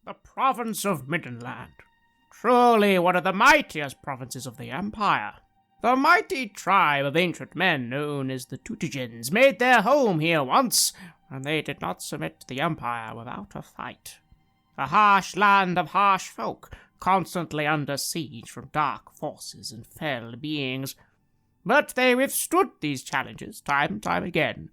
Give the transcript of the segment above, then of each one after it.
The province of Middenland. Truly one of the mightiest provinces of the Empire. The mighty tribe of ancient men known as the Tutijans made their home here once, and they did not submit to the Empire without a fight. A harsh land of harsh folk, constantly under siege from dark forces and fell beings. But they withstood these challenges time and time again.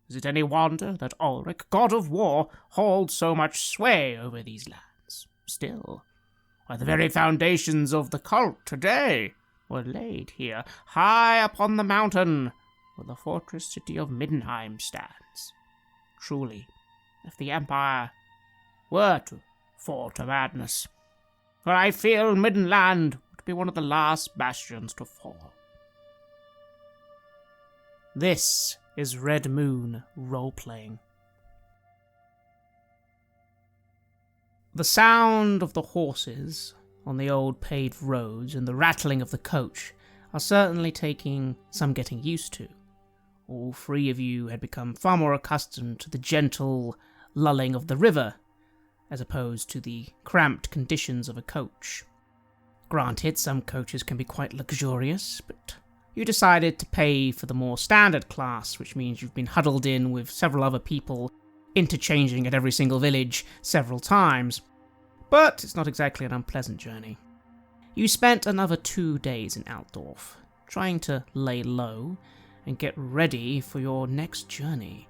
Is it any wonder that Ulrich, god of war, holds so much sway over these lands? Still, why the very foundations of the cult today were laid here, high upon the mountain, where the fortress city of Middenheim stands. Truly, if the Empire were to fall to madness, for I feel Middenland would be one of the last bastions to fall. This is Red Moon Roleplaying. The sound of the horses on the old paved roads and the rattling of the coach are certainly taking some getting used to. All three of you had become far more accustomed to the gentle lulling of the river, as opposed to the cramped conditions of a coach. Granted, some coaches can be quite luxurious, but you decided to pay for the more standard class, which means you've been huddled in with several other people, interchanging at every single village several times. But it's not exactly an unpleasant journey. You spent another 2 days in Altdorf, trying to lay low and get ready for your next journey.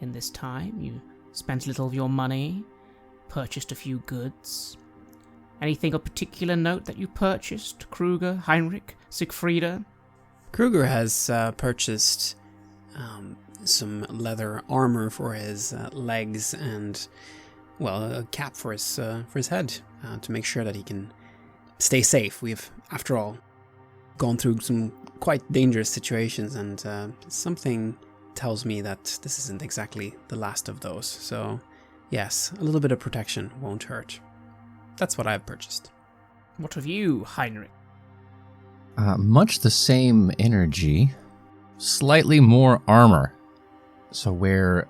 In this time, you spent a little of your money, purchased a few goods. Anything of particular note that you purchased, Kruger, Heinrich, Sigfreda? Kruger has purchased some leather armor for his legs and, well, a cap for his head to make sure that he can stay safe. We've, after all, gone through some quite dangerous situations, and something tells me that this isn't exactly the last of those. So, yes, a little bit of protection won't hurt. That's what I've purchased. What have you, Heinrich? Much the same energy, slightly more armor. So where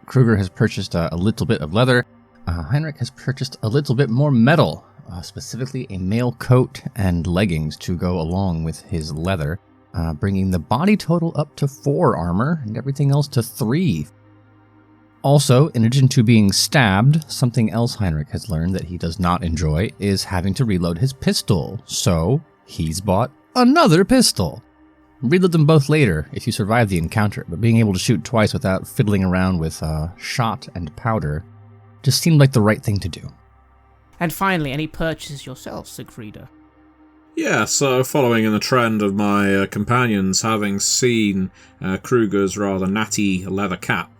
Kruger has purchased a little bit of leather, Heinrich has purchased a little bit more metal, specifically a mail coat and leggings to go along with his leather, bringing the body total up to 4 armor and everything else to 3. Also, in addition to being stabbed, something else Heinrich has learned that he does not enjoy is having to reload his pistol, so he's bought another pistol. Reload them both later if you survive the encounter, but being able to shoot twice without fiddling around with shot and powder just seemed like the right thing to do. And finally, any purchases yourself, Sigfreda? Yeah, so following in the trend of my companions, having seen Kruger's rather natty leather cap,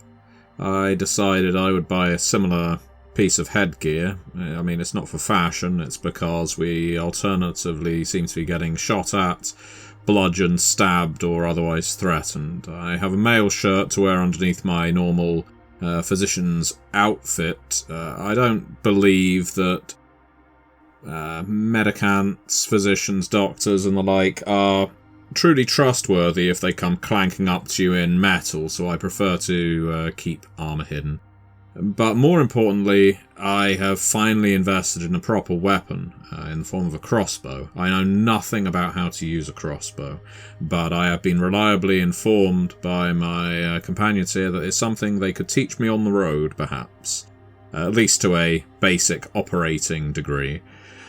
I decided I would buy a similar piece of headgear. I mean, it's not for fashion, it's because we alternatively seem to be getting shot at, bludgeoned, stabbed, or otherwise threatened. I have a mail shirt to wear underneath my normal physician's outfit. I don't believe that medicants, physicians, doctors, and the like are truly trustworthy if they come clanking up to you in metal, so I prefer to keep armor hidden. But more importantly, I have finally invested in a proper weapon in the form of a crossbow. I know nothing about how to use a crossbow, but I have been reliably informed by my companions here that it's something they could teach me on the road, perhaps. At least to a basic operating degree.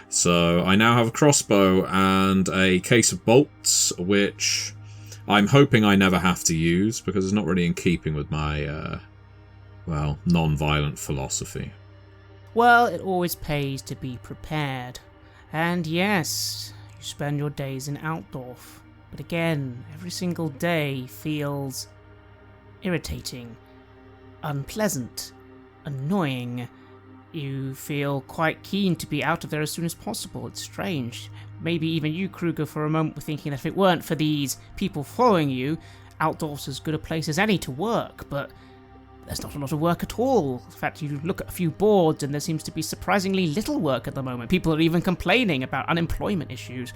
So I now have a crossbow and a case of bolts, which I'm hoping I never have to use, because it's not really in keeping with my non-violent philosophy. Well, it always pays to be prepared. And yes, you spend your days in Altdorf. But again, every single day feels irritating, unpleasant, annoying. You feel quite keen to be out of there as soon as possible. It's strange. Maybe even you, Kruger, for a moment were thinking that if it weren't for these people following you, Altdorf's as good a place as any to work, but there's not a lot of work at all. In fact, you look at a few boards and there seems to be surprisingly little work at the moment. People are even complaining about unemployment issues.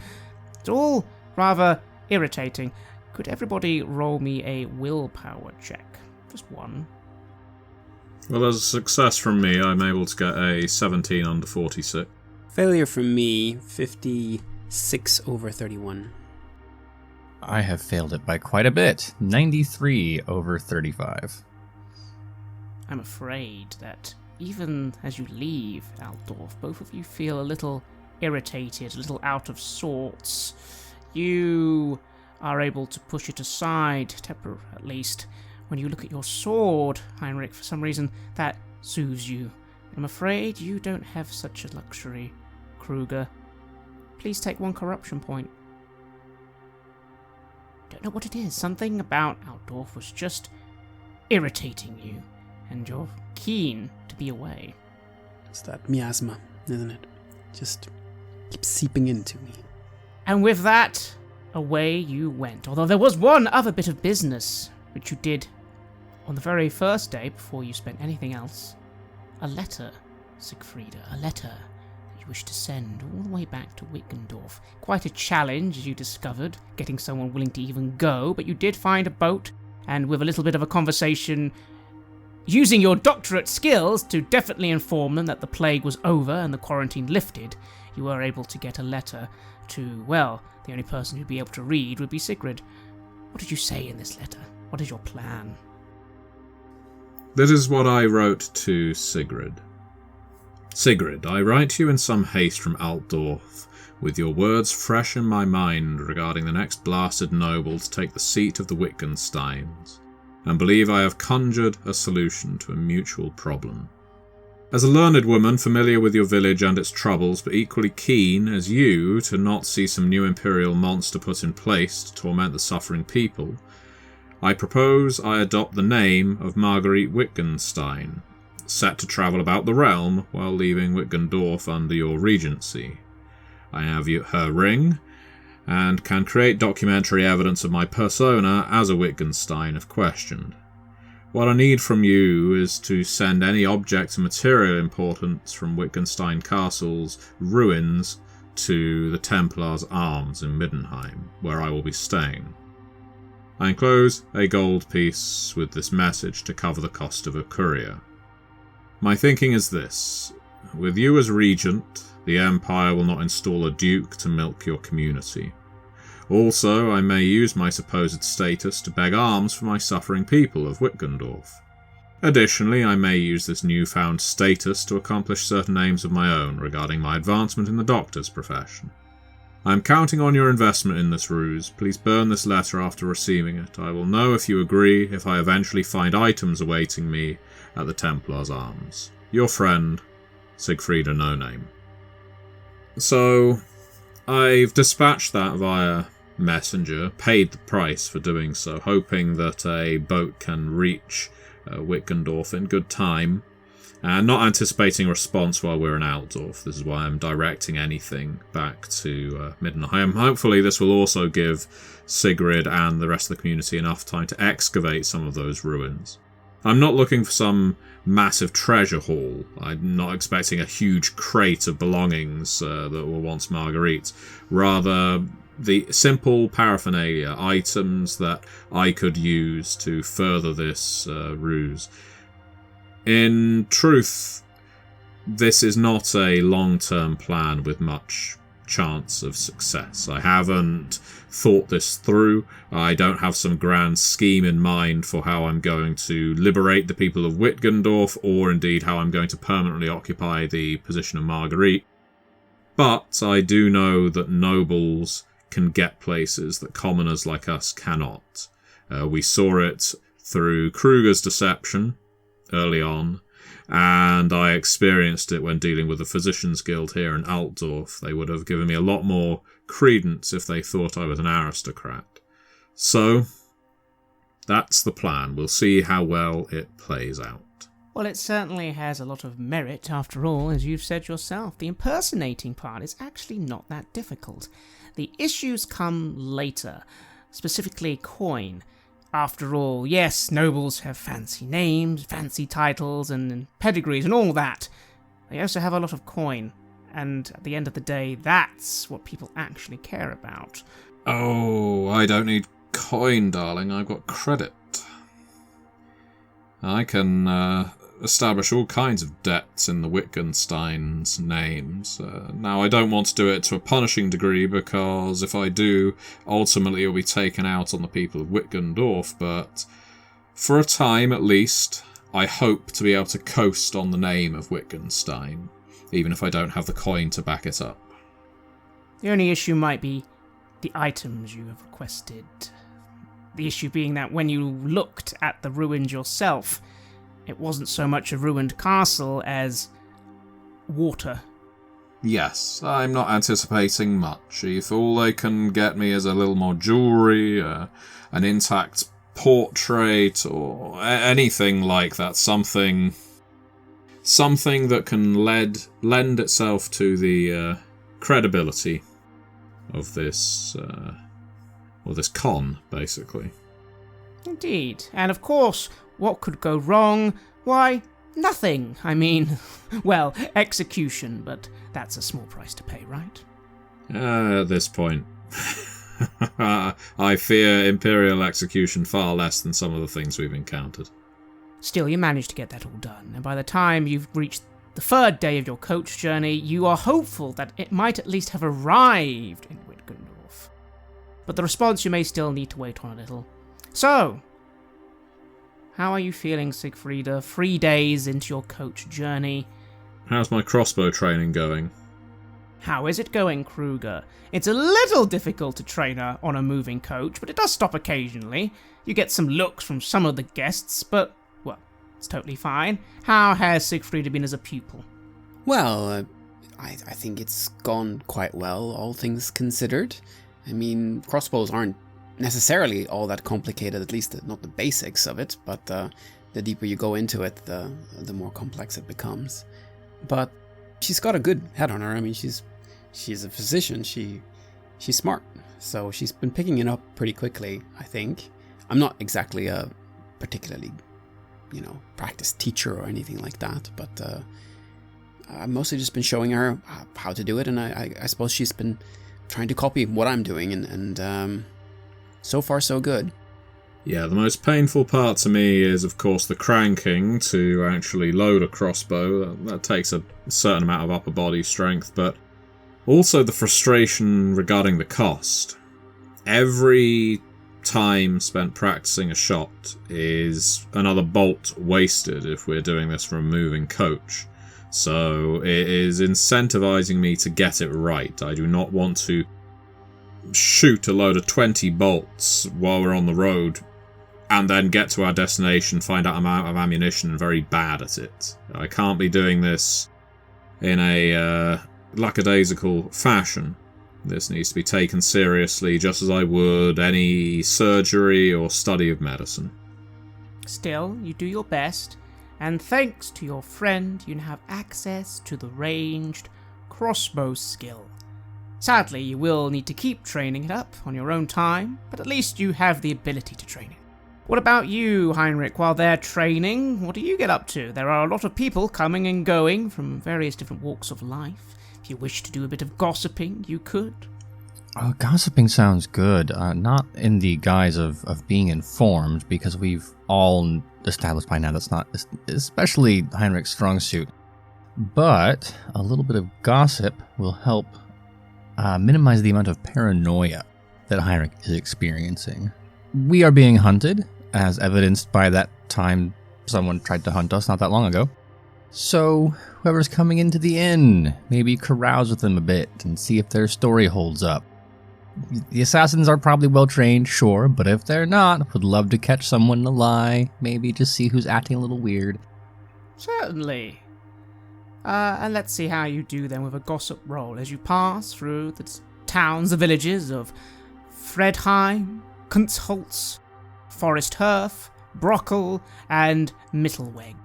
It's all rather irritating. Could everybody roll me a willpower check? Just one. Well, as a success from me, I'm able to get a 17 under 46. Failure from me, 56 over 31. I have failed it by quite a bit. 93 over 35. I'm afraid that even as you leave Altdorf, both of you feel a little irritated, a little out of sorts. You are able to push it aside, temporarily at least. When you look at your sword, Heinrich, for some reason, that soothes you. I'm afraid you don't have such a luxury, Kruger. Please take 1 corruption point. Don't know what it is. Something about Altdorf was just irritating you, and you're keen to be away. It's that miasma, isn't it? Just keeps seeping into me. And with that, away you went. Although there was one other bit of business which you did on the very first day before you spent anything else. A letter, Sigfreda, a letter that you wished to send all the way back to Wittgendorf. Quite a challenge, as you discovered, getting someone willing to even go, but you did find a boat, and with a little bit of a conversation, using your doctorate skills to definitely inform them that the plague was over and the quarantine lifted, you were able to get a letter to, well, the only person who'd be able to read would be Sigrid. What did you say in this letter? What is your plan? This is what I wrote to Sigrid. Sigrid, I write you in some haste from Altdorf, with your words fresh in my mind regarding the next blasted noble to take the seat of the Wittgensteins, and believe I have conjured a solution to a mutual problem. As a learned woman familiar with your village and its troubles, but equally keen as you to not see some new imperial monster put in place to torment the suffering people, I propose I adopt the name of Marguerite Wittgenstein, set to travel about the realm while leaving Wittgendorf under your regency. I have her ring, and can create documentary evidence of my persona as a Wittgenstein if questioned. What I need from you is to send any objects of material importance from Wittgenstein Castle's ruins to the Templars' Arms in Middenheim, where I will be staying. I enclose a gold piece with this message to cover the cost of a courier. My thinking is this. With you as regent, the Empire will not install a duke to milk your community. Also, I may use my supposed status to beg alms for my suffering people of Wittgendorf. Additionally, I may use this newfound status to accomplish certain aims of my own regarding my advancement in the doctor's profession. I am counting on your investment in this ruse. Please burn this letter after receiving it. I will know if you agree if I eventually find items awaiting me at the Templars' Arms. Your friend, Sigfreda No Name. So, I've dispatched that via messenger, paid the price for doing so, hoping that a boat can reach Wittgendorf in good time, and not anticipating a response while we're in Altdorf. This is why I'm directing anything back to Middenheim. Hopefully this will also give Sigrid and the rest of the community enough time to excavate some of those ruins. I'm not looking for some massive treasure haul. I'm not expecting a huge crate of belongings that were once Marguerite's. Rather, the simple paraphernalia, items that I could use to further this ruse. In truth, this is not a long-term plan with much chance of success. I haven't thought this through. I don't have some grand scheme in mind for how I'm going to liberate the people of Wittgendorf, or indeed how I'm going to permanently occupy the position of Marguerite. But I do know that nobles can get places that commoners like us cannot. We saw it through Kruger's deception early on, and I experienced it when dealing with the Physicians Guild here in Altdorf. They would have given me a lot more credence if they thought I was an aristocrat. So, that's the plan. We'll see how well it plays out. Well, it certainly has a lot of merit, after all, as you've said yourself. The impersonating part is actually not that difficult. The issues come later, specifically coin. After all, yes, nobles have fancy names, fancy titles, and pedigrees and all that. They also have a lot of coin, and at the end of the day, that's what people actually care about. Oh, I don't need coin, darling. I've got credit. I can establish all kinds of depths in the Wittgenstein's names. Now, I don't want to do it to a punishing degree, because if I do, ultimately it will be taken out on the people of Wittgendorf, but for a time at least, I hope to be able to coast on the name of Wittgenstein, even if I don't have the coin to back it up. The only issue might be the items you have requested. The issue being that when you looked at the ruins yourself, it wasn't so much a ruined castle as water. Yes, I'm not anticipating much. If all they can get me is a little more jewellery, an intact portrait, or anything like that, something that can lend itself to the credibility of this con, basically. Indeed. And of course, what could go wrong? Why, nothing. I mean, well, execution, but that's a small price to pay, right? At this point. I fear Imperial execution far less than some of the things we've encountered. Still, you managed to get that all done, and by the time you've reached the third day of your coach journey, you are hopeful that it might at least have arrived in Wittgendorf. But the response you may still need to wait on a little. So, how are you feeling, Sigfreda, 3 days into your coach journey? How's my crossbow training going? How is it going, Kruger? It's a little difficult to train on a moving coach, but it does stop occasionally. You get some looks from some of the guests, but, well, it's totally fine. How has Sigfreda been as a pupil? Well, I think it's gone quite well, all things considered. I mean, crossbows aren't necessarily all that complicated, at least not the basics of it, but the deeper you go into it, the more complex it becomes. But she's got a good head on her. I mean, she's a physician. She's smart, so she's been picking it up pretty quickly, I think. I'm not exactly a particularly, practice teacher or anything like that, but I've mostly just been showing her how to do it, and I suppose she's been trying to copy what I'm doing, and so far so good. Yeah, the most painful part to me is, of course, the cranking to actually load a crossbow. That takes a certain amount of upper body strength, but also the frustration regarding the cost. Every time spent practicing a shot is another bolt wasted if we're doing this from a moving coach. So it is incentivizing me to get it right. I do not want to shoot a load of 20 bolts while we're on the road and then get to our destination, find out I'm out of ammunition and very bad at it. I can't be doing this in a lackadaisical fashion. This needs to be taken seriously, just as I would any surgery or study of medicine. Still, you do your best, and thanks to your friend, you now have access to the ranged crossbow skill. Sadly, you will need to keep training it up on your own time, but at least you have the ability to train it. What about you, Heinrich? While they're training, what do you get up to? There are a lot of people coming and going from various different walks of life. If you wish to do a bit of gossiping, you could. Gossiping sounds good. Not in the guise of being informed, because we've all established by now that's not especially Heinrich's strong suit. But a little bit of gossip will help minimize the amount of paranoia that Heinrich is experiencing. We are being hunted, as evidenced by that time someone tried to hunt us not that long ago. So, whoever's coming into the inn, maybe carouse with them a bit and see if their story holds up. The assassins are probably well trained, sure, but if they're not, would love to catch someone in a lie, maybe just see who's acting a little weird. Certainly. And let's see how you do then with a gossip roll as you pass through the towns, the villages of Fredheim, Kunstholz, Forest Herf, Brockel, and Mittelweg.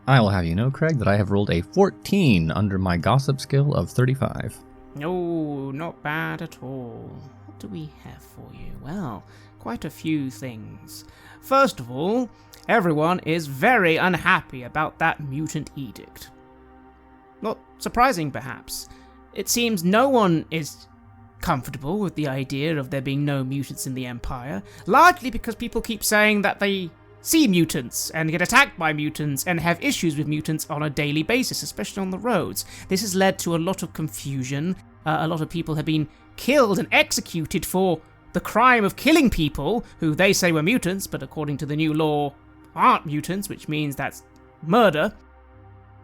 I will have you know, Craig, that I have rolled a 14 under my gossip skill of 35. No, not bad at all. What do we have for you? Well, quite a few things. First of all, everyone is very unhappy about that mutant edict. Not surprising, perhaps. It seems no one is comfortable with the idea of there being no mutants in the Empire, largely because people keep saying that the see mutants and get attacked by mutants and have issues with mutants on a daily basis, especially on the roads. This has led to a lot of confusion. A lot of people have been killed and executed for the crime of killing people who they say were mutants, but according to the new law aren't mutants, which means that's murder.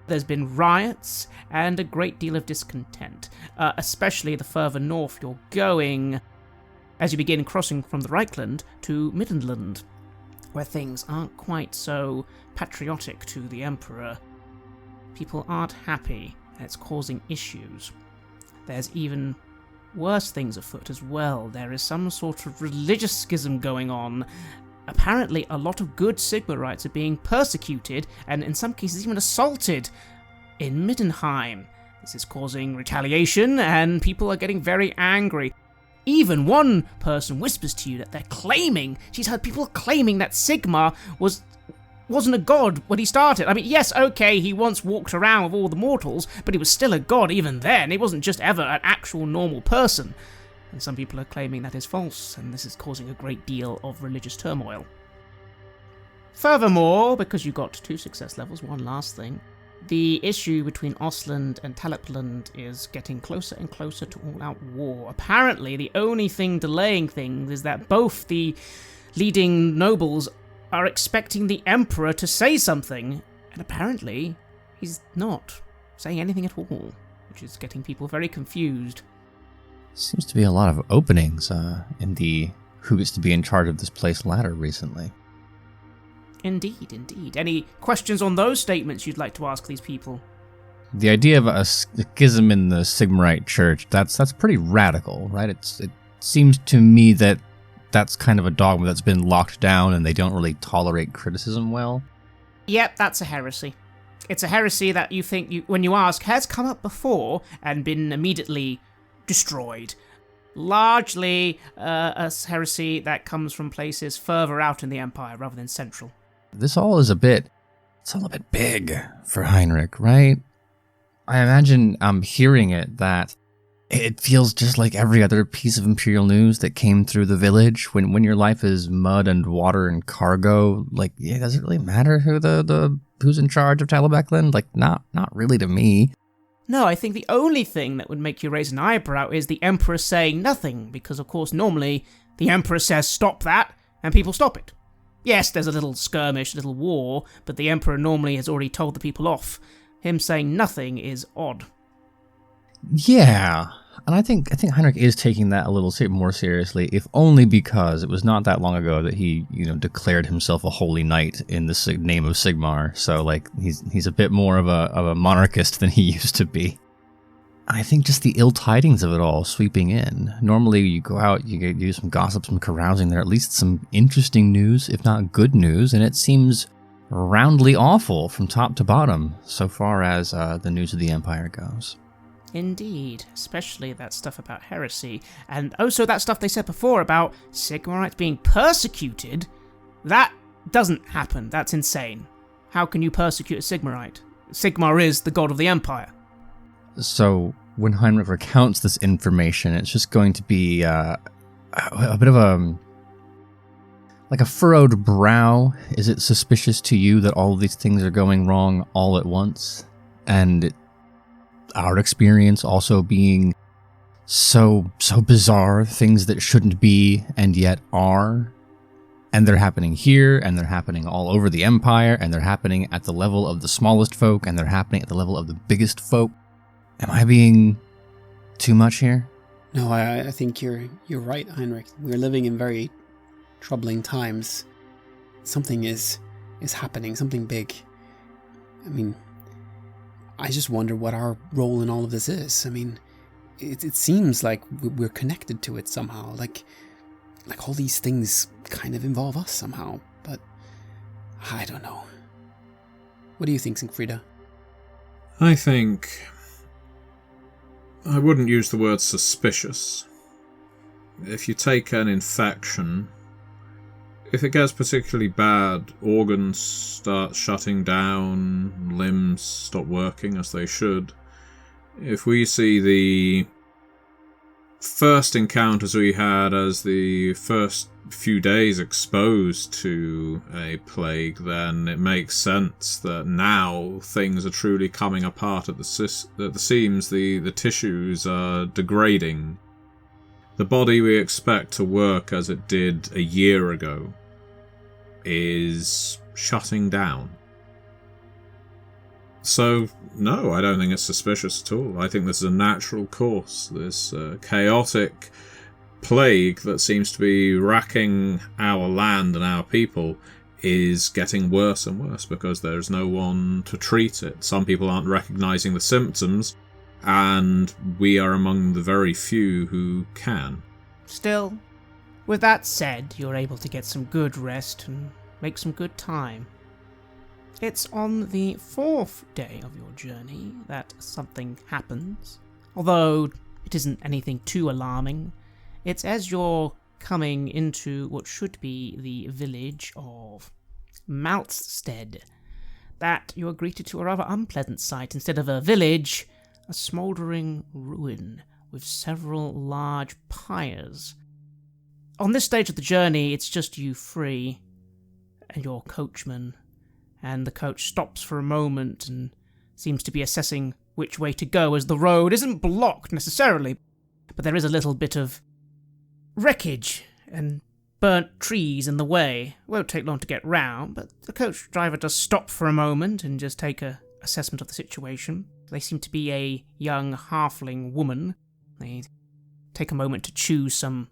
There's been riots and a great deal of discontent, especially the further north you're going as you begin crossing from the Reichland to Middenland, where things aren't quite so patriotic to the Emperor. People aren't happy, and it's causing issues. There's even worse things afoot as well. There is some sort of religious schism going on. Apparently, a lot of good Sigmarites are being persecuted, and in some cases even assaulted, in Middenheim. This is causing retaliation, and people are getting very angry. Even one person whispers to you that they're claiming, she's heard people claiming that Sigmar wasn't a god when he started. I mean, yes, okay, he once walked around with all the mortals, but he was still a god even then. He wasn't just ever an actual normal person. And some people are claiming that is false, and this is causing a great deal of religious turmoil. Furthermore, because you got 2 success levels, one last thing, the issue between Ostland and Talepland is getting closer and closer to all-out war. Apparently, the only thing delaying things is that both the leading nobles are expecting the Emperor to say something, and apparently he's not saying anything at all, which is getting people very confused. Seems to be a lot of openings in the who gets to be in charge of this place ladder recently. Indeed, indeed. Any questions on those statements you'd like to ask these people? The idea of a schism in the Sigmarite Church, that's pretty radical, right? It seems to me that that's kind of a dogma that's been locked down and they don't really tolerate criticism well. Yep, that's a heresy. It's a heresy that you think, when you ask, has come up before and been immediately destroyed. Largely a heresy that comes from places further out in the Empire rather than central. It's all a bit big for Heinrich, right? I imagine hearing it that it feels just like every other piece of Imperial news that came through the village. When your life is mud and water and cargo, like, yeah, does it really matter who's in charge of Talabecland? Like, not really to me. No, I think the only thing that would make you raise an eyebrow is the Emperor saying nothing, because of course normally the Emperor says stop that, and people stop it. Yes, there's a little skirmish, a little war, but the Emperor normally has already told the people off. Him saying nothing is odd. Yeah, and I think Heinrich is taking that a little more seriously, if only because it was not that long ago that he, declared himself a holy knight in the name of Sigmar. So, like, he's a bit more of a monarchist than he used to be. I think just the ill tidings of it all sweeping in. Normally, you go out, you do some gossip, some carousing. There are at least some interesting news, if not good news, and it seems roundly awful from top to bottom, so far as the news of the Empire goes. Indeed, especially that stuff about heresy, and also that stuff they said before about Sigmarites being persecuted. That doesn't happen. That's insane. How can you persecute a Sigmarite? Sigmar is the god of the Empire. So, when Heinrich recounts this information, it's just going to be a bit of a furrowed brow. Is it suspicious to you that all of these things are going wrong all at once? And our experience also being so bizarre, things that shouldn't be and yet are. And they're happening here, and they're happening all over the Empire, and they're happening at the level of the smallest folk, and they're happening at the level of the biggest folk. Am I being too much here? No, I think you're right, Heinrich. We're living in very troubling times. Something is happening, something big. I mean, I just wonder what our role in all of this is. I mean, it seems like we're connected to it somehow. Like all these things kind of involve us somehow. But I don't know. What do you think, Sigfreda? I think I wouldn't use the word suspicious. If you take an infection, if it gets particularly bad, organs start shutting down, limbs stop working as they should. If we see the first encounters we had as the first few days exposed to a plague, then it makes sense that now things are truly coming apart at the seams. The tissues are degrading. The body we expect to work as it did a year ago is shutting down. So, no, I don't think it's suspicious at all. I think this is a natural course. This chaotic plague that seems to be racking our land and our people is getting worse and worse because there's no one to treat it. Some people aren't recognizing the symptoms, and we are among the very few who can. Still, with that said, you're able to get some good rest and make some good time. It's on the 4th day of your journey that something happens, although it isn't anything too alarming. It's as you're coming into what should be the village of Maltstead that you are greeted to a rather unpleasant sight. Instead of a village, a smouldering ruin with several large pyres. On this stage of the journey, it's just you three and your coachman, and the coach stops for a moment and seems to be assessing which way to go, as the road isn't blocked necessarily, but there is a little bit of wreckage and burnt trees in the way. Won't take long to get round, but the coach driver does stop for a moment and just take a assessment of the situation. They seem to be a young halfling woman. They take a moment to chew some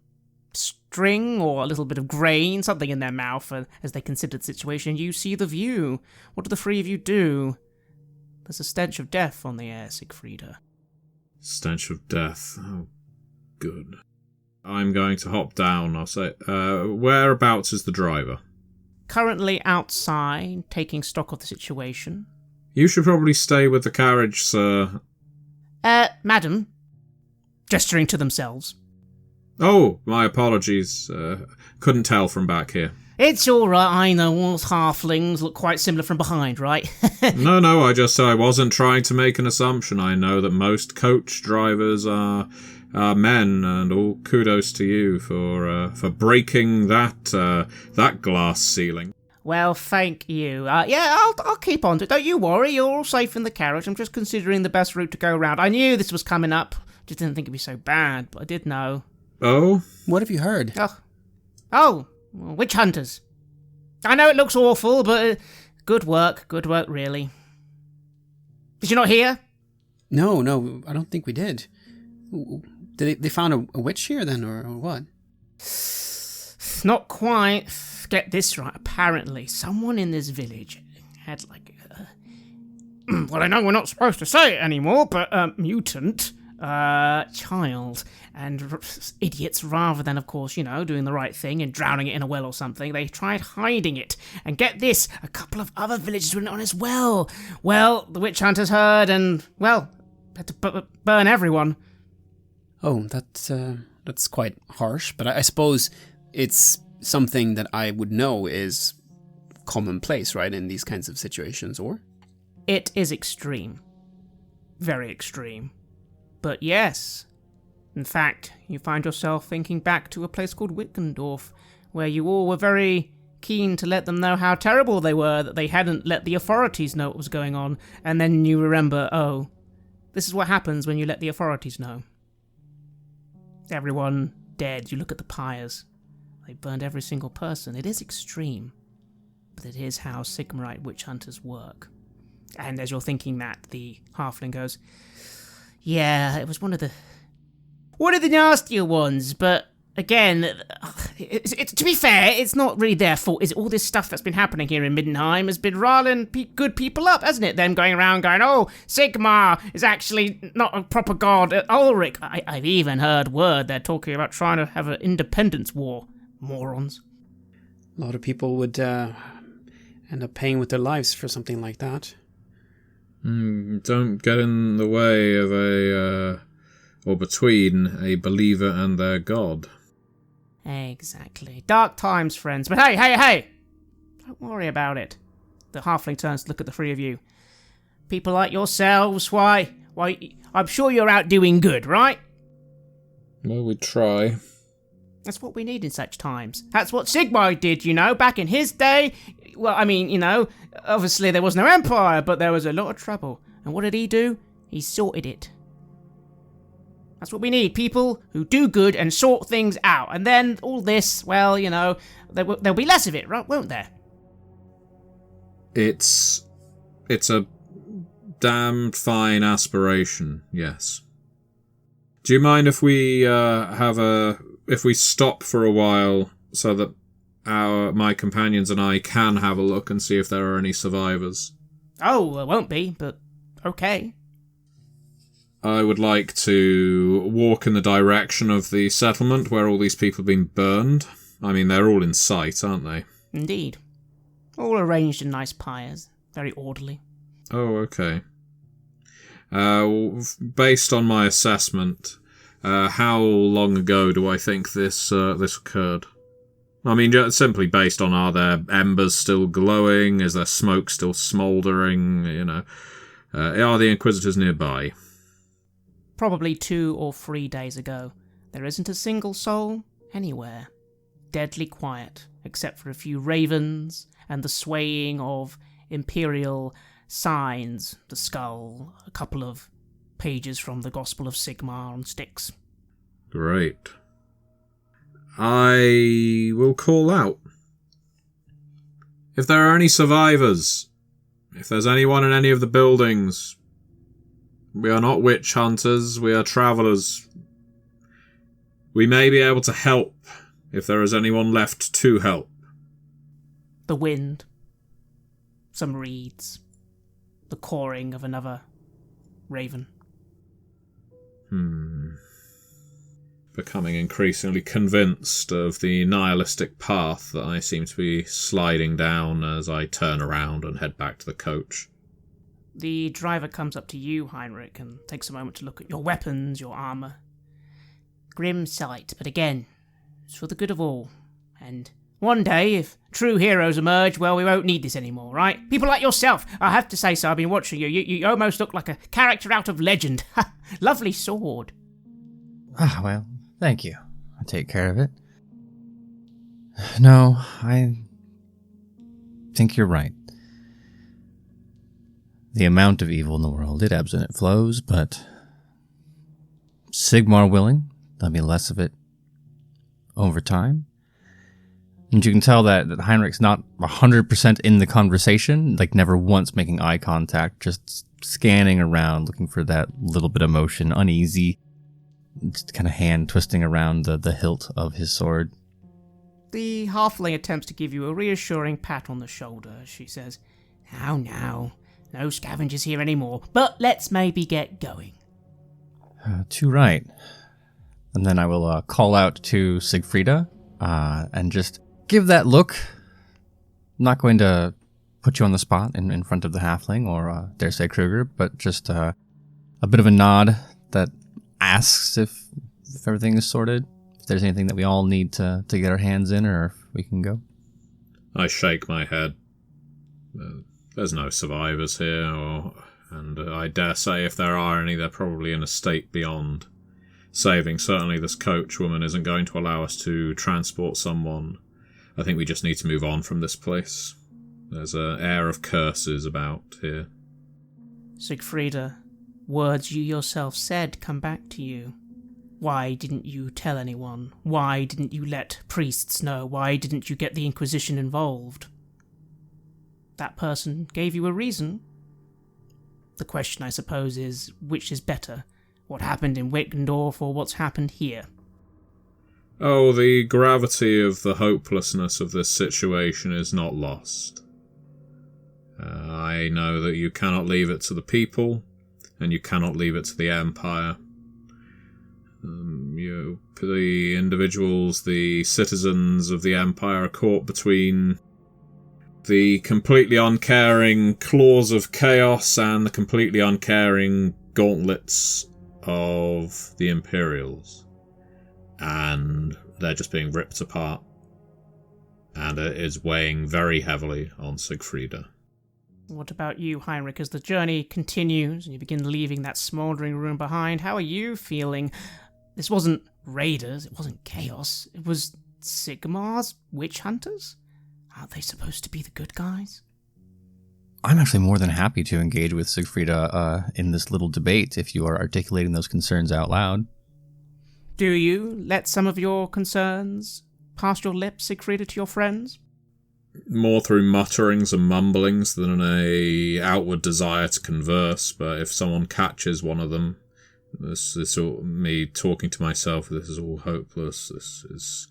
string or a little bit of grain, something in their mouth, as they consider the situation. You see the view. What do the three of you do? There's a stench of death on the air, Sigfreda. Stench of death. Oh, good. I'm going to hop down. I'll say, whereabouts is the driver? Currently outside, taking stock of the situation. You should probably stay with the carriage, sir. Madam. Gesturing to themselves. Oh, my apologies. Couldn't tell from back here. It's alright, I know all halflings look quite similar from behind, right? No, I wasn't trying to make an assumption. I know that most coach drivers are men, and all kudos to you for breaking that glass ceiling. Well, thank you. I'll keep on to it. Don't you worry, you're all safe in the carriage. I'm just considering the best route to go around. I knew this was coming up. Just didn't think it'd be so bad, but I did know. Oh? What have you heard? Oh, witch hunters. I know it looks awful, but good work, really. Did you not hear? No, I don't think we did. Did they found a witch here then, or what? Not quite. Get this right. Apparently, someone in this village had well, I know we're not supposed to say it anymore, but mutant child, and idiots, rather than, of course, doing the right thing and drowning it in a well or something, they tried hiding it. And get this, a couple of other villages went on as well. Well, the witch hunters heard and, well, had to burn everyone. Oh, that's quite harsh, but I suppose it's something that I would know is commonplace, right, in these kinds of situations, or? It is extreme. Very extreme. But yes, in fact, you find yourself thinking back to a place called Wittgendorf, where you all were very keen to let them know how terrible they were, that they hadn't let the authorities know what was going on, and then you remember, oh, this is what happens when you let the authorities know. Everyone dead. You look at the pyres. They burned every single person. It is extreme, but it is how Sigmarite witch hunters work. And as you're thinking that, the halfling goes, yeah, it was one of the nastier ones, but again, to be fair, it's not really their fault. Is it? All this stuff that's been happening here in Middenheim has been riling good people up, hasn't it? Them going around going, oh, Sigmar is actually not a proper god. Ulrich, I've even heard word they're talking about trying to have an independence war. Morons. A lot of people would end up paying with their lives for something like that. Don't get in the way of or between a believer and their god. Exactly. Dark times, friends. But hey! Don't worry about it. The halfling turns to look at the three of you. People like yourselves, why, I'm sure you're out doing good, right? Well, we try. That's what we need in such times. That's what Sigmar did, back in his day. Well, I mean, obviously there was no empire, but there was a lot of trouble. And what did he do? He sorted it. That's what we need, people who do good and sort things out. And then all this, well, there'll be less of it, right? Won't there? It's a damned fine aspiration, yes. Do you mind if we if we stop for a while so that my companions and I can have a look and see if there are any survivors? Oh, there won't be, but okay. I would like to walk in the direction of the settlement where all these people have been burned. I mean, they're all in sight, aren't they? Indeed. All arranged in nice pyres. Very orderly. Oh, okay. Based on my assessment, how long ago do I think this occurred? I mean, just simply based on, are there embers still glowing? Is there smoke still smouldering? Are the Inquisitors nearby? Probably 2 or 3 days ago. There isn't a single soul anywhere. Deadly quiet, except for a few ravens and the swaying of imperial signs, the skull, a couple of pages from the Gospel of Sigmar on sticks. Great. I will call out. If there are any survivors, if there's anyone in any of the buildings, we are not witch hunters, we are travellers. We may be able to help if there is anyone left to help. The wind. Some reeds. The cawing of another raven. Becoming increasingly convinced of the nihilistic path that I seem to be sliding down as I turn around and head back to the coach. The driver comes up to you, Heinrich, and takes a moment to look at your weapons, your armour. Grim sight, but again, it's for the good of all. And one day, if true heroes emerge, well, we won't need this anymore, right? People like yourself, I have to say so, I've been watching you. You almost look like a character out of legend. Lovely sword. Ah, well, thank you. I'll take care of it. No, I think you're right. The amount of evil in the world, it ebbs and it flows, but Sigmar willing, there'll be less of it over time. And you can tell that Heinrich's not 100% in the conversation, like never once making eye contact, just scanning around, looking for that little bit of motion, uneasy, just kind of hand twisting around the hilt of his sword. The halfling attempts to give you a reassuring pat on the shoulder. She says, Now, no scavengers here anymore, but let's maybe get going. Too right. And then I will call out to Sigfreda and just give that look. I'm not going to put you on the spot in front of the halfling or dare say Kruger, but just a bit of a nod that asks if everything is sorted, if there's anything that we all need to get our hands in, or if we can go. I shake my head. There's no survivors here, and I dare say if there are any, they're probably in a state beyond saving. Certainly this coach woman isn't going to allow us to transport someone. I think we just need to move on from this place. There's an air of curses about here. Sigfreda, words you yourself said come back to you. Why didn't you tell anyone? Why didn't you let priests know? Why didn't you get the Inquisition involved? That person gave you a reason. The question, I suppose, is which is better? What happened in Wittgendorf or what's happened here? Oh, the gravity of the hopelessness of this situation is not lost. I know that you cannot leave it to the people, and you cannot leave it to the Empire. The individuals, the citizens of the Empire are caught between the completely uncaring claws of chaos and the completely uncaring gauntlets of the Imperials. And they're just being ripped apart. And it is weighing very heavily on Sigfreda. What about you, Heinrich, as the journey continues and you begin leaving that smouldering room behind? How are you feeling? This wasn't raiders, it wasn't chaos, it was Sigmar's witch hunters? Aren't they supposed to be the good guys? I'm actually more than happy to engage with Sigfreda in this little debate if you are articulating those concerns out loud. Do you let some of your concerns pass your lips, Sigfreda, to your friends? More through mutterings and mumblings than a outward desire to converse, but if someone catches one of them, this is all me talking to myself, this is all hopeless, this is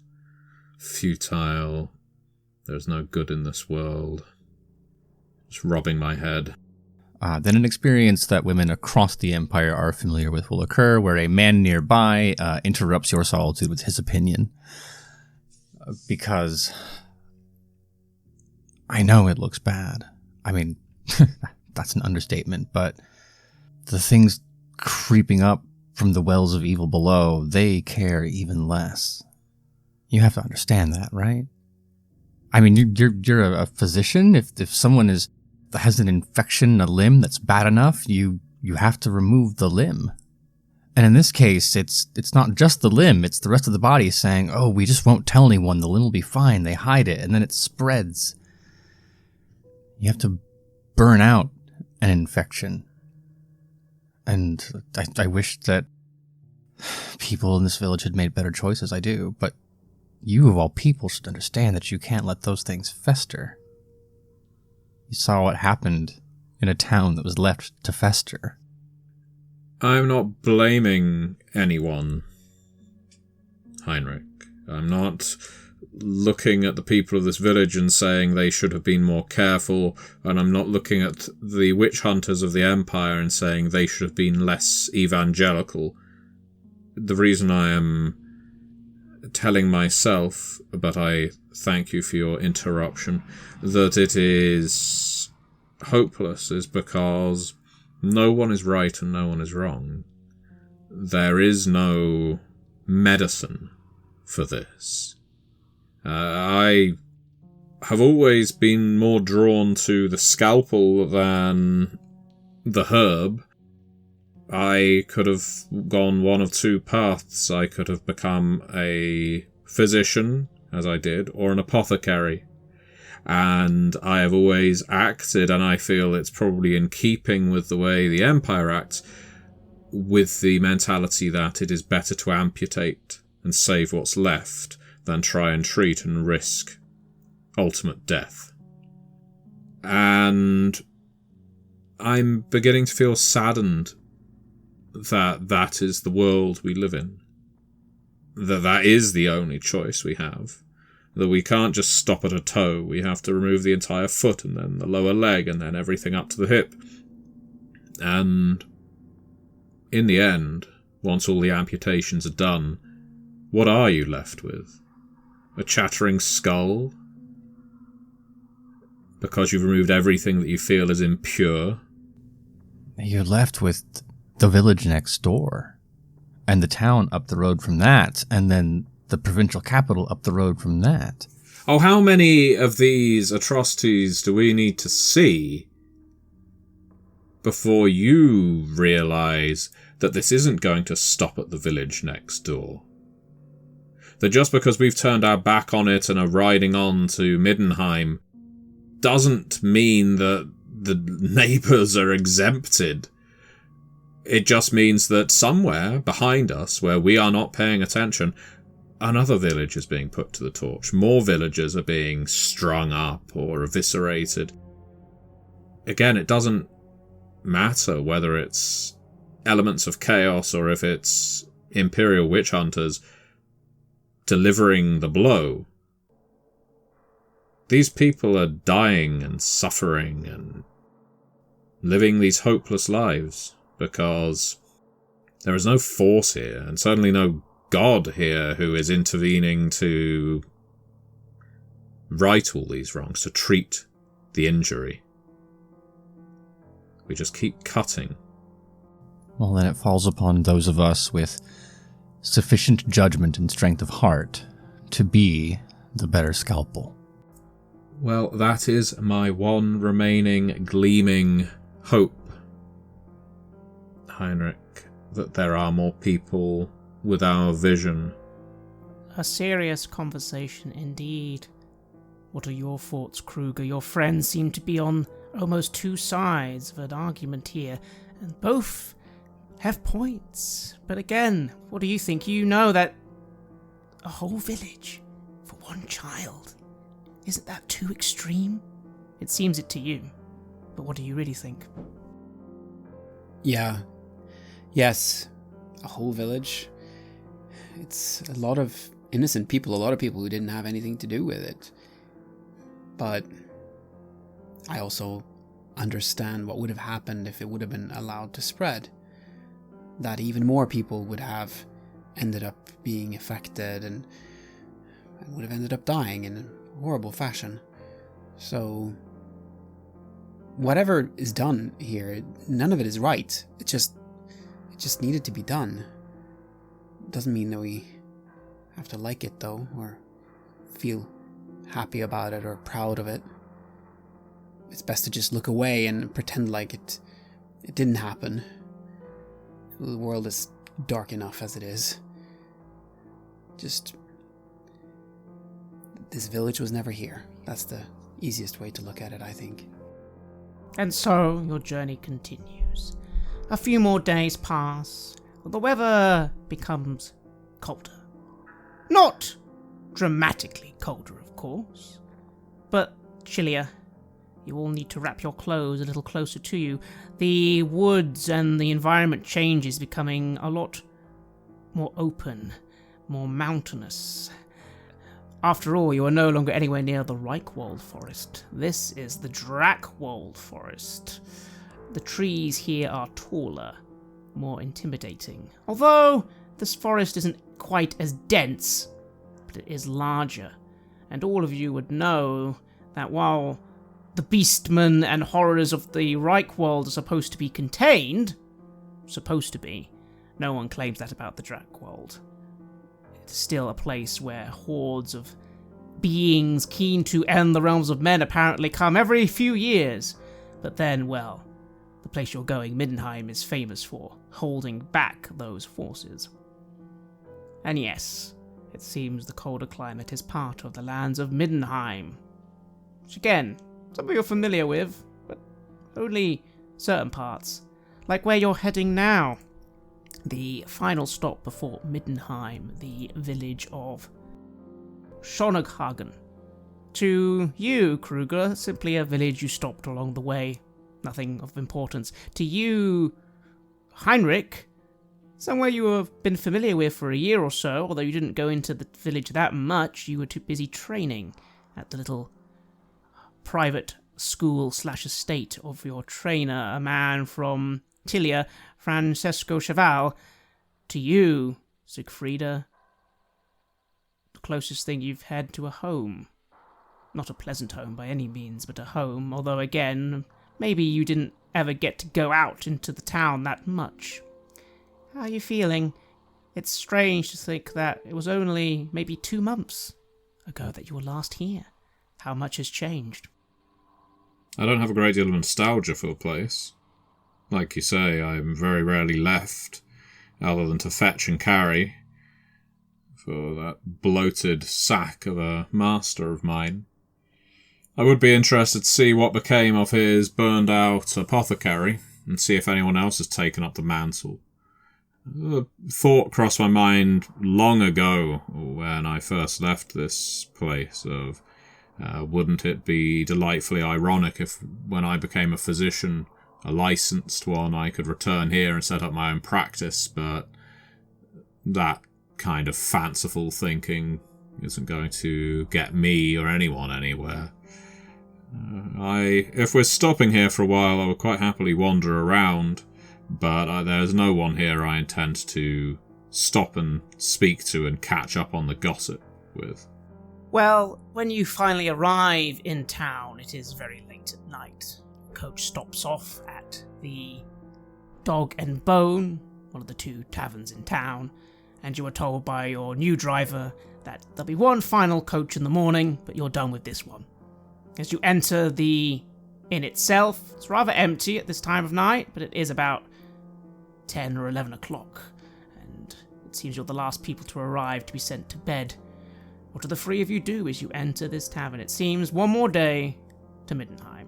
futile, there's no good in this world. Just rubbing my head. Then an experience that women across the Empire are familiar with will occur, where a man nearby interrupts your solitude with his opinion. Because I know it looks bad. I mean, that's an understatement, but the things creeping up from the wells of evil below, they care even less. You have to understand that, right? I mean, you're a physician. If someone has an infection, a limb that's bad enough, you have to remove the limb. And in this case, it's not just the limb, it's the rest of the body saying, oh, we just won't tell anyone, the limb will be fine. They hide it, and then it spreads. You have to burn out an infection. And I wish that people in this village had made better choices, I do, but you of all people should understand that you can't let those things fester. You saw what happened in a town that was left to fester. I'm not blaming anyone, Heinrich. I'm not looking at the people of this village and saying they should have been more careful, and I'm not looking at the witch hunters of the Empire and saying they should have been less evangelical. The reason I am telling myself, but I thank you for your interruption, that it is hopeless is because no one is right and no one is wrong. There is no medicine for this. I have always been more drawn to the scalpel than the herb. I could have gone one of two paths. I could have become a physician, as I did, or an apothecary. And I have always acted, and I feel it's probably in keeping with the way the Empire acts, with the mentality that it is better to amputate and save what's left than try and treat and risk ultimate death. And I'm beginning to feel saddened that that is the world we live in. That is the only choice we have. That we can't just stop at a toe. We have to remove the entire foot and then the lower leg and then everything up to the hip. And in the end, once all the amputations are done, what are you left with? A chattering skull? Because you've removed everything that you feel is impure? You're left with the village next door, and the town up the road from that, and then the provincial capital up the road from that. Oh, how many of these atrocities do we need to see before you realise that this isn't going to stop at the village next door? That just because we've turned our back on it and are riding on to Middenheim doesn't mean that the neighbours are exempted. It just means that somewhere behind us, where we are not paying attention, another village is being put to the torch. More villagers are being strung up or eviscerated. Again, it doesn't matter whether it's elements of chaos or if it's Imperial witch hunters delivering the blow. These people are dying and suffering and living these hopeless lives because there is no force here, and certainly no God here who is intervening to right all these wrongs, to treat the injury. We just keep cutting. Well, then it falls upon those of us with sufficient judgment and strength of heart to be the better scalpel. Well, that is my one remaining gleaming hope, Heinrich, that there are more people with our vision. A serious conversation indeed. What are your thoughts, Kruger? Your friends seem to be on almost two sides of an argument here, and both have points. But again, what do you think? You know that a whole village for one child, isn't that too extreme? It seems it to you, but what do you really think? Yeah. Yes. A whole village. It's a lot of innocent people, a lot of people who didn't have anything to do with it. But I also understand what would have happened if it would have been allowed to spread. That even more people would have ended up being affected and would have ended up dying in a horrible fashion. So whatever is done here, none of it is right. It just needed to be done. Doesn't mean that we have to like it though, or feel happy about it or proud of it. It's best to just look away and pretend like it didn't happen. The world is dark enough as it is. Just, this village was never here. That's the easiest way to look at it, I think. And so your journey continues. A few more days pass. The weather becomes colder. Not dramatically colder, of course, but chillier. You all need to wrap your clothes a little closer to you. The woods and the environment changes, becoming a lot more open, more mountainous. After all, you are no longer anywhere near the Reichwald forest. This is the Drakwold forest. The trees here are taller, more intimidating. Although this forest isn't quite as dense, but it is larger. And all of you would know that while the beastmen and horrors of the Reichwald are supposed to be contained, no one claims that about the Drakwold. It's still a place where hordes of beings keen to end the realms of men apparently come every few years. But then, well, the place you're going, Middenheim, is famous for holding back those forces. And yes, it seems the colder climate is part of the lands of Middenheim. Which again, something you're familiar with, but only certain parts. Like where you're heading now. The final stop before Middenheim, the village of Schonighagen. To you, Kruger, simply a village you stopped along the way. Nothing of importance. To you, Heinrich, somewhere you have been familiar with for a year or so, although you didn't go into the village that much. You were too busy training at the little private school/estate of your trainer, a man from Tilia, Francesco Cheval. To you, Sigfreda, the closest thing you've had to a home. Not a pleasant home by any means, but a home, although again, maybe you didn't ever get to go out into the town that much. How are you feeling? It's strange to think that it was only maybe 2 months ago that you were last here. How much has changed? I don't have a great deal of nostalgia for the place. Like you say, I'm very rarely left, other than to fetch and carry for that bloated sack of a master of mine. I would be interested to see what became of his burned-out apothecary, and see if anyone else has taken up the mantle. A thought crossed my mind long ago, when I first left this place, of wouldn't it be delightfully ironic if, when I became a physician, a licensed one, I could return here and set up my own practice, but that kind of fanciful thinking isn't going to get me or anyone anywhere. If we're stopping here for a while, I would quite happily wander around, but there's no one here I intend to stop and speak to and catch up on the gossip with. Well, when you finally arrive in town, it is very late at night. Coach stops off at the Dog and Bone, one of the 2 taverns in town, and you are told by your new driver that there'll be one final coach in the morning, but you're done with this one. As you enter the inn itself, it's rather empty at this time of night, but it is about 10 or 11 o'clock, and It seems you're the last people to arrive to be sent to bed. What do the three of you do as you enter this tavern? It seems one more day to Middenheim.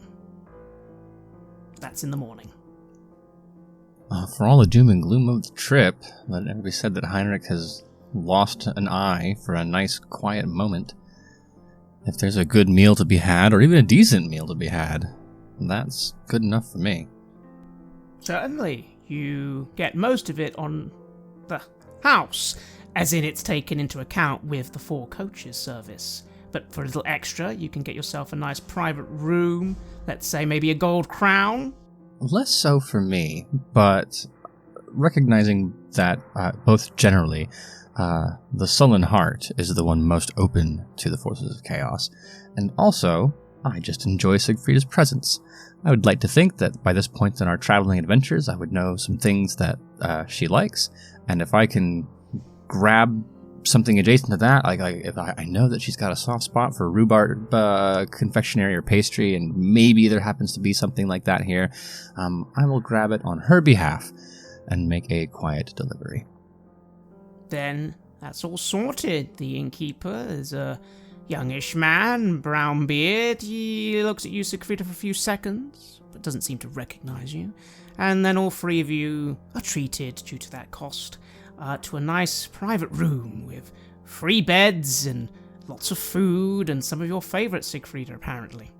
That's in the morning. For all the doom and gloom of the trip, let it be said that Heinrich has lost an eye for a nice, quiet moment. If there's a good meal to be had, or even a decent meal to be had, that's good enough for me. Certainly. You get most of it on the house, as in it's taken into account with the 4 coaches service. But for a little extra, you can get yourself a nice private room, let's say maybe a gold crown. Less so for me, but recognizing that both generally, the sullen heart is the one most open to the forces of chaos, and also, I just enjoy Sigfreda's presence. I would like to think that by this point in our traveling adventures, I would know some things that she likes, and if I can grab something adjacent to that, if I know that she's got a soft spot for rhubarb confectionery or pastry, and maybe there happens to be something like that here, I will grab it on her behalf and make a quiet delivery. Then that's all sorted. The innkeeper is a youngish man, brown beard. He looks at you, Sigfreda, for a few seconds, but doesn't seem to recognize you. And then all 3 of you are treated, due to that cost, to a nice private room with 3 beds and lots of food and some of your favorites, Sigfreda, apparently.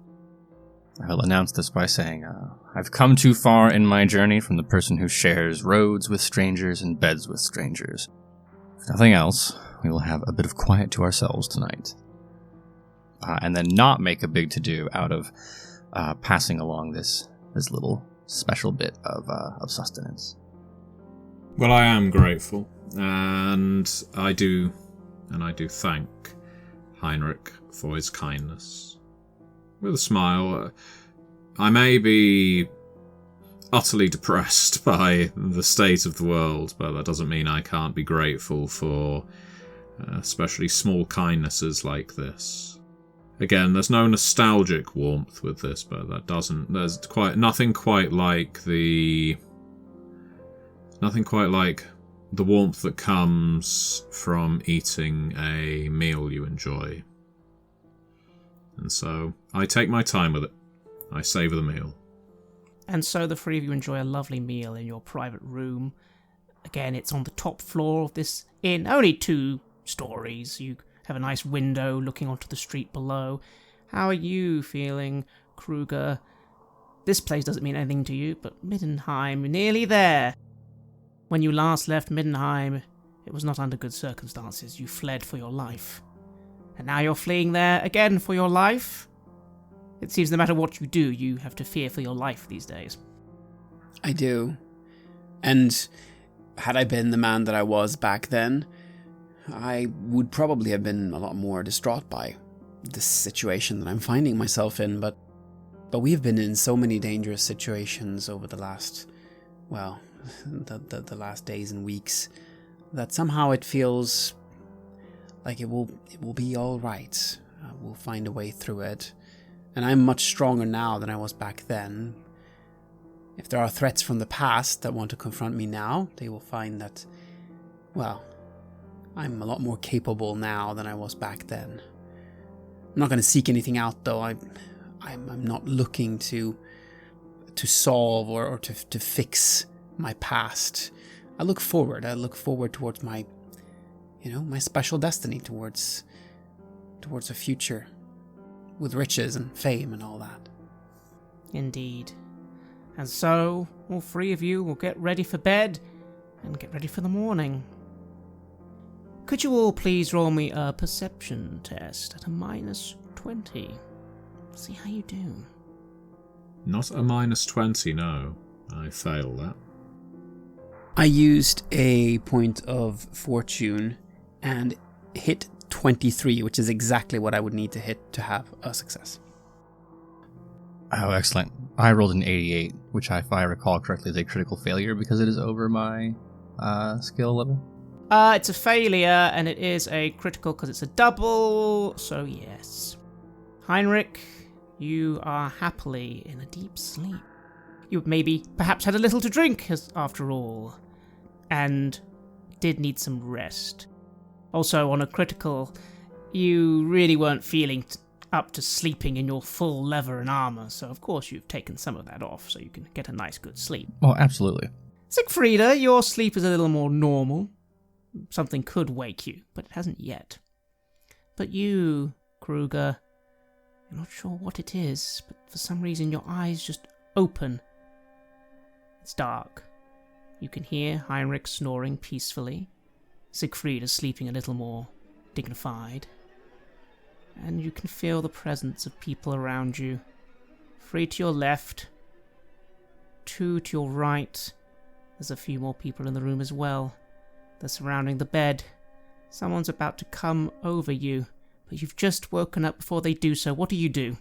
I will announce this by saying, I've come too far in my journey from the person who shares roads with strangers and beds with strangers. If nothing else, we will have a bit of quiet to ourselves tonight. And then not make a big to-do out of passing along this little special bit of sustenance. Well, I am grateful, and I do thank Heinrich for his kindness. With a smile, I may be utterly depressed by the state of the world, but that doesn't mean I can't be grateful for especially small kindnesses like this. Again, there's no nostalgic warmth with this, but there's nothing quite like the warmth that comes from eating a meal you enjoy. And so I take my time with it. I savour the meal. And so the 3 of you enjoy a lovely meal in your private room. Again, it's on the top floor of this inn, only 2 stories. You have a nice window looking onto the street below. How are you feeling, Kruger? This place doesn't mean anything to you, but Middenheim, nearly there. When you last left Middenheim, it was not under good circumstances. You fled for your life. And now you're fleeing there again for your life? It seems no matter what you do, you have to fear for your life these days. I do. And had I been the man that I was back then, I would probably have been a lot more distraught by this situation that I'm finding myself in, but we have been in so many dangerous situations over the last, the last days and weeks, that somehow it feels like it will be all right. We'll find a way through it. And I'm much stronger now than I was back then. If there are threats from the past that want to confront me now, they will find that, I'm a lot more capable now than I was back then. I'm not going to seek anything out, though. I'm not looking to solve or to fix my past. I look forward. I look forward towards my special destiny, towards a future with riches and fame and all that. Indeed. And so, all 3 of you will get ready for bed and get ready for the morning. Could you all please roll me a perception test at a -20? See how you do. Not a -20, no. I fail that. I used a point of fortune and hit 23, which is exactly what I would need to hit to have a success. Oh, excellent. I rolled an 88, which, if I recall correctly, is a critical failure because it is over my skill level. It's a failure, and it is a critical because it's a double, so yes. Heinrich, you are happily in a deep sleep. You maybe perhaps had a little to drink, after all. And did need some rest. Also, on a critical, you really weren't feeling up to sleeping in your full leather and armor, so of course you've taken some of that off so you can get a nice good sleep. Well, absolutely. Sigfreda, your sleep is a little more normal. Something could wake you, but it hasn't yet. But you, Kruger, you're not sure what it is, but for some reason your eyes just open. It's dark. You can hear Heinrich snoring peacefully. Sigfreda sleeping a little more dignified. And you can feel the presence of people around you. 3 to your left, 2 to your right. There's a few more people in the room as well. They're surrounding the bed. Someone's about to come over you, but you've just woken up before they do so. What do?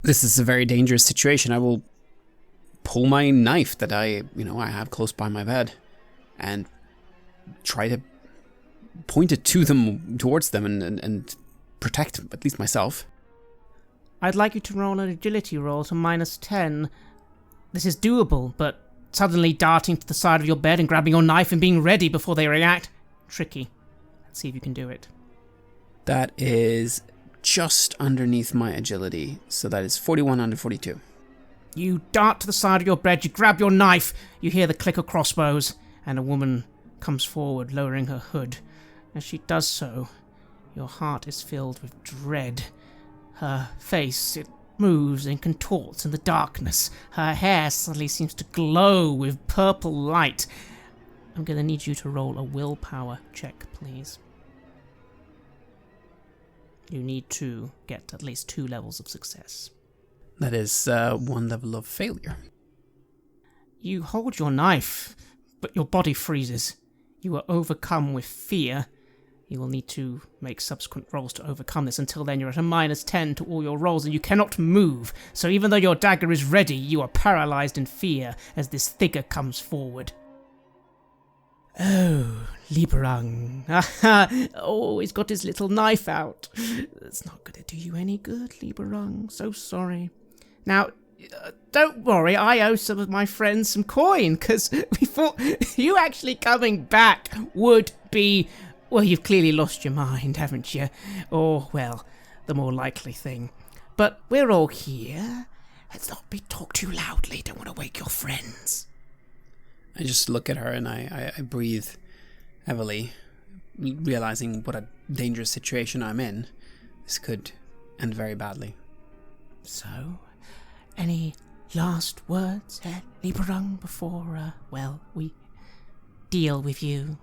This is a very dangerous situation. I will pull my knife that I have close by my bed and try to point it towards them and protect at least myself. I'd like you to roll an agility roll to -10. This is doable, but suddenly darting to the side of your bed and grabbing your knife and being ready before they react, tricky. Let's see if you can do it. That is just underneath my agility, so that is 41 under 42. You dart to the side of your bed, you grab your knife, you hear the click of crossbows, and a woman comes forward, lowering her hood. As she does so, your heart is filled with dread. Her face, it moves and contorts in the darkness. Her hair suddenly seems to glow with purple light. I'm going to need you to roll a willpower check, please. You need to get at least 2 levels of success. That is 1 level of failure. You hold your knife, but your body freezes. You are overcome with fear. You will need to make subsequent rolls to overcome this. Until then, you're at a -10 to all your rolls, and you cannot move. So even though your dagger is ready, you are paralyzed in fear as this figure comes forward. Oh, Lieberung. Oh, he's got his little knife out. That's not going to do you any good, Lieberung. So sorry. Now, don't worry, I owe some of my friends some coin, because we thought you actually coming back would be... Well, you've clearly lost your mind, haven't you? Or, well, the more likely thing. But we're all here. Let's not talk too loudly. Don't want to wake your friends. I just look at her and I breathe heavily, realizing what a dangerous situation I'm in. This could end very badly. So, any last words, Lieberung, before, we deal with you?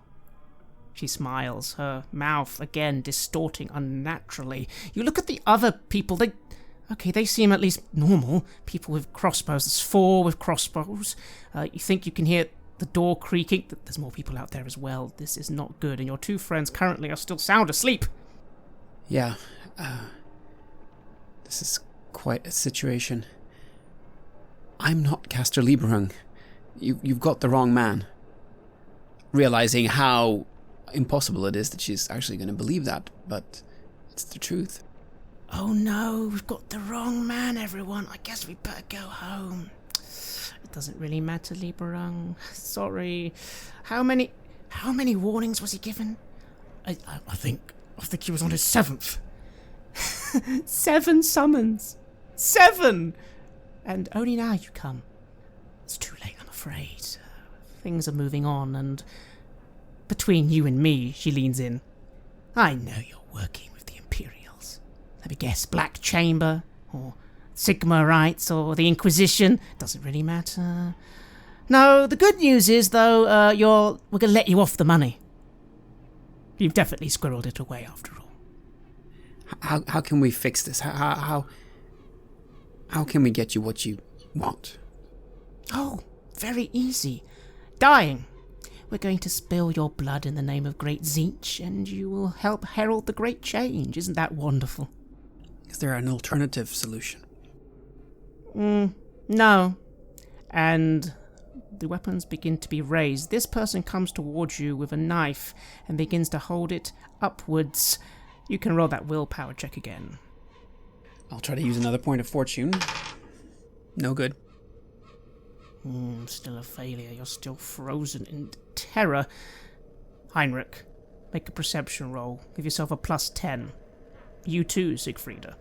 She smiles, her mouth again distorting unnaturally. You look at the other people, they seem at least normal. People with crossbows, there's 4 with crossbows. You think you can hear the door creaking. There's more people out there as well. This is not good, and your 2 friends currently are still sound asleep. Yeah, this is quite a situation. I'm not Caster Lieberung. You've got the wrong man. Realizing how impossible it is that she's actually going to believe that, but it's the truth. Oh no, we've got the wrong man, everyone. I guess we better go home. It doesn't really matter, Lieberung. Sorry. How many warnings was he given? I think he was on his 7th. 7 summons. 7! And only now you come. It's too late, I'm afraid. Things are moving on, and between you and me, she leans in. I know you're working with the Imperials. Let me guess, Black Chamber, or Sigmarites, or the Inquisition. Doesn't really matter. No, the good news is, though, we're going to let you off the money. You've definitely squirreled it away, after all. How can we fix this? How can we get you what you want? Oh, very easy. Dying. We're going to spill your blood in the name of Great Tzeentch, and you will help herald the great change. Isn't that wonderful? Is there an alternative solution? No. And the weapons begin to be raised. This person comes towards you with a knife and begins to hold it upwards. You can roll that willpower check again. I'll try to use another point of fortune. No good. Still a failure. You're still frozen in terror. Heinrich, make a perception roll. Give yourself a +10. You too, Sigfreda.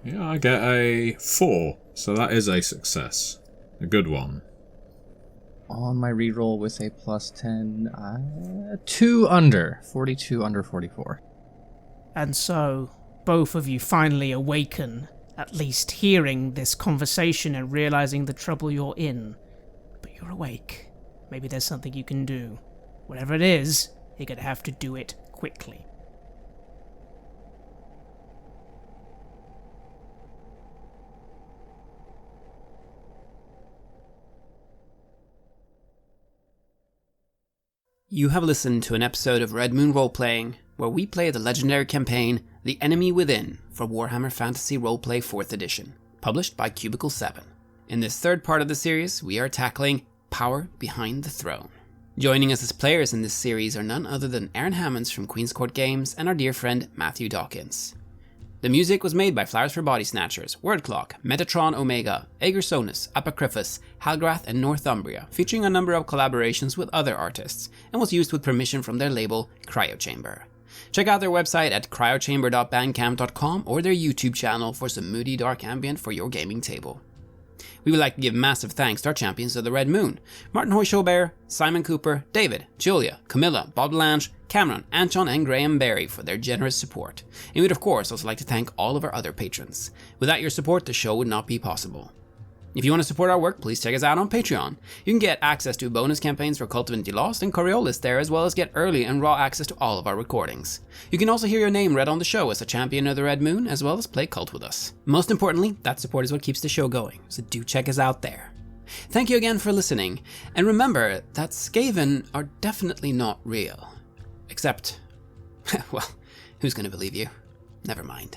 Yeah, I get a 4, so that is a success. A good one. On my reroll with a +10, 2 under. 42 under 44. And so, both of you finally awaken, at least hearing this conversation and realizing the trouble you're in. But you're awake. Maybe there's something you can do. Whatever it is, you're gonna have to do it quickly. You have listened to an episode of Red Moon Roleplaying, where we play the legendary campaign The Enemy Within for Warhammer Fantasy Roleplay 4th Edition, published by Cubicle 7. In this third part of the series, we are tackling Power Behind the Throne. Joining us as players in this series are none other than Aaron Hammonds from Queen's Court Games and our dear friend Matthew Dawkins. The music was made by Flowers for Body Snatchers, Wordclock, Metatron Omega, Aegersonus, Apocryphus, Halgrath, and Northumbria, featuring a number of collaborations with other artists, and was used with permission from their label, Cryochamber. Check out their website at cryochamber.bandcamp.com or their YouTube channel for some moody dark ambient for your gaming table. We would like to give massive thanks to our champions of the Red Moon, Martin Heuschober, Simon Cooper, David, Julia, Camilla, Bob Lange, Cameron, Antxon, and Graham Barey for their generous support. And we'd of course also like to thank all of our other patrons. Without your support, the show would not be possible. If you want to support our work, please check us out on Patreon. You can get access to bonus campaigns for Cult of Inti Lost and Coriolis there, as well as get early and raw access to all of our recordings. You can also hear your name read on the show as a champion of the Red Moon, as well as play Cult with us. Most importantly, that support is what keeps the show going, so do check us out there. Thank you again for listening, and remember that Skaven are definitely not real. Except, well, who's gonna believe you? Never mind.